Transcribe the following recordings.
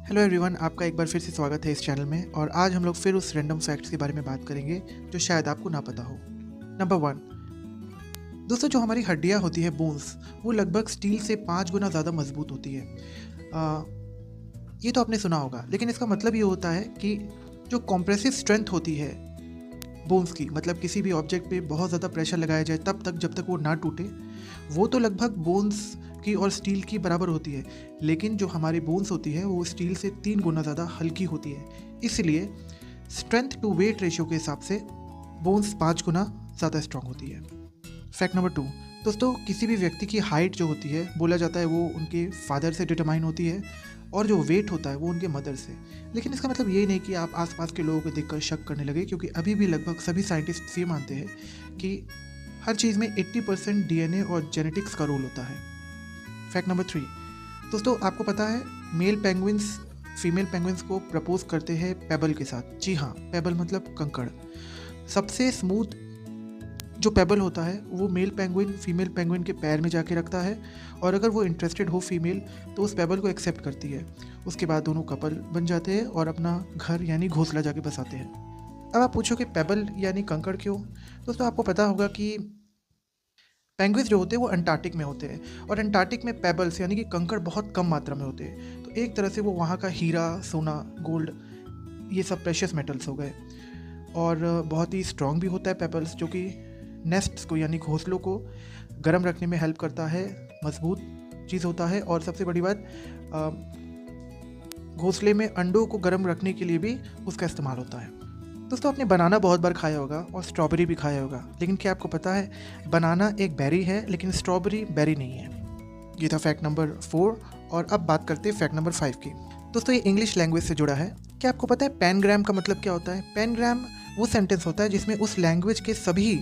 Hello everyone, आपका एक बार फिर से स्वागत है इस चैनल में। और आज हम लोग फिर उस रैंडम फैक्ट्स के बारे में बात करेंगे जो शायद आपको ना पता हो। नंबर 1, दोस्तों, जो हमारी हड्डियाँ होती है, बोन्स, वो लगभग स्टील से 5 गुना ज़्यादा मजबूत होती है। आ, ये तो आपने सुना होगा, लेकिन इसका मतलब ये होता है कि जो कॉम्प्रेसिव स्ट्रेंथ होती है बोन्स की, मतलब किसी भी ऑब्जेक्ट पे बहुत ज़्यादा प्रेशर लगाया जाए तब तक जब तक वो ना टूटे, वो तो लगभग बोन्स की और स्टील की बराबर होती है। लेकिन जो हमारी बोन्स होती है वो स्टील से 3 गुना ज़्यादा हल्की होती है। इसलिए स्ट्रेंथ टू वेट रेशियो के हिसाब से बोन्स 5 गुना ज़्यादा स्ट्रांग होती है। फैक्ट नंबर 2, दोस्तों, किसी भी व्यक्ति की हाइट जो होती है, बोला जाता है वो उनके फादर से डिटरमाइन होती है, और जो वेट होता है वो उनके मदर से। लेकिन इसका मतलब ये नहीं कि आप आसपास के लोगों को देखकर शक करने लगे, क्योंकि अभी भी लगभग सभी साइंटिस्ट ये मानते हैं कि हर चीज़ में 80% डीएनए और जेनेटिक्स का रोल होता है। फैक्ट नंबर 3, दोस्तों, आपको पता है मेल पेंगुइन्स फीमेल पेंगुइन्स को प्रपोज करते हैं पेबल के साथ। जी हाँ, पेबल मतलब कंकड़। सबसे स्मूथ जो पेबल होता है वो मेल पेंगुइन फीमेल पेंगुइन के पैर में जाके रखता है, और अगर वो इंटरेस्टेड हो फीमेल तो उस पेबल को एक्सेप्ट करती है। उसके बाद दोनों कपल बन जाते हैं और अपना घर यानी घोंसला जाके बसाते हैं। अब आप पूछो कि पेबल यानी कंकड़ क्यों? दोस्तों, आपको पता होगा कि पेंगुइन्स जो होते हैं वो अंटार्कटिक में होते हैं, और अंटार्कटिक में पेबल्स यानी कि कंकड़ बहुत कम मात्रा में होते हैं। तो एक तरह से वो वहाँ का हीरा, सोना, गोल्ड, ये सब प्रेशियस मेटल्स हो गए। और बहुत ही स्ट्रॉन्ग भी होता है पेबल्स, जो कि नेस्ट्स को यानी घोंसलों को गर्म रखने में हेल्प करता है, मजबूत चीज़ होता है। और सबसे बड़ी बात, घोंसले में अंडों को गर्म रखने के लिए भी उसका इस्तेमाल होता है। दोस्तों, आपने बनाना बहुत बार खाया होगा और स्ट्रॉबेरी भी खाया होगा, लेकिन क्या आपको पता है बनाना एक बेरी है लेकिन स्ट्रॉबेरी बेरी नहीं है? ये था फैक्ट नंबर 4। और अब बात करते हैं फैक्ट नंबर 5 की। दोस्तों, ये इंग्लिश लैंग्वेज से जुड़ा है। क्या आपको पता है पेनग्राम का मतलब क्या होता है? पेनग्राम वो सेंटेंस होता है जिसमें उस लैंग्वेज के सभी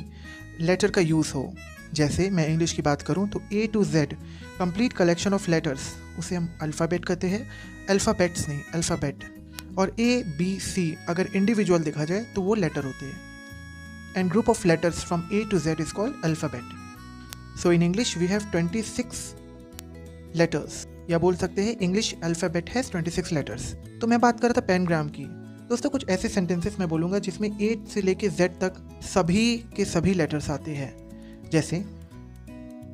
लेटर का यूज़ हो। जैसे मैं इंग्लिश की बात करूं तो A to Z complete collection of letters, उसे हम अल्फ़ाबेट कहते हैं। अल्फ़ाबेट्स नहीं, अल्फ़ाबेट। और ABC अगर इंडिविजुअल देखा जाए तो वो लेटर होते हैं। And group of letters from A to Z is called alphabet. So in English we have 26 letters, या बोल सकते हैं इंग्लिश अल्फ़ाबेट हैज़ 26 लेटर्स। तो मैं बात कर रहा था पेनग्राम की। दोस्तों, कुछ ऐसे सेंटेंसेस मैं बोलूँगा जिसमें A से लेके Z तक सभी के सभी लेटर्स आते हैं। जैसे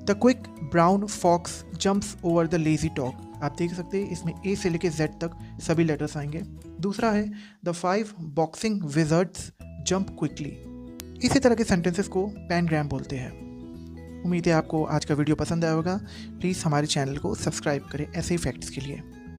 the quick brown fox jumps over the lazy dog. आप देख सकते हैं इसमें A से लेके Z तक सभी लेटर्स आएंगे। दूसरा है the 5 boxing wizards jump quickly. इसी तरह के सेंटेंसेस को पेनग्राम बोलते हैं। उम्मीद है आपको आज का वीडियो पसंद आया होगा। प्लीज़ हमारे चैनल को सब्सक्राइब करें ऐसे ही फैक्ट्स के लिए।